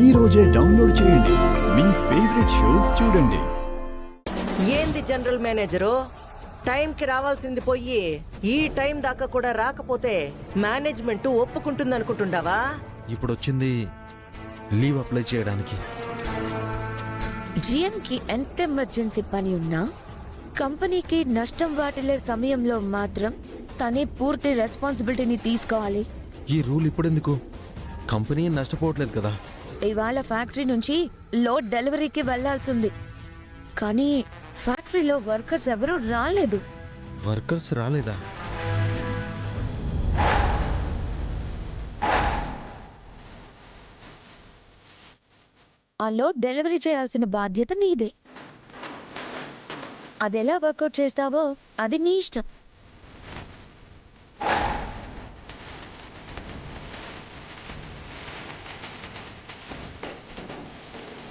ఈ రోజే డౌన్లోడ్ చేయండి, మీ ఫేవరెట్ షోస్ చూడండి. ఏంది జనరల్ మేనేజరు, టైంకి రావాల్సింది పోయి ఈ టైం దాకా కూడా రాకపోతే మేనేజ్మెంట్ ఒప్పుకుంటుంది అనుకుంటుండావా? ఇప్పుడు వచ్చింది లీవ్ అప్లై చేయడానికి. జిఎంకి ఎంత ఎమర్జెన్సీ పని ఉన్నా కంపెనీకి నష్టం వాటిల్లే సమయంలో మాత్రం తనే పూర్తి రెస్పాన్సిబిలిటీని తీసుకోవాలి. ఈ రూల్ ఇప్పుడెందుకు? కంపెనీ నష్టపోవట్లేదు కదా. ఇవాళ ఫ్యాక్టరీ నుంచి లోడ్ డెలివరీకి వెళ్లాల్సింది, కానీ ఫ్యాక్టరీలో వర్కర్స్ ఎవరూ రాలేదు. వర్కర్స్ రాలేదా? ఆ లోడ్ డెలివరీ చేయాల్సిన బాధ్యత నీదే. అదెలా వర్కౌట్ చేస్తావో అది నీ ఇష్టం.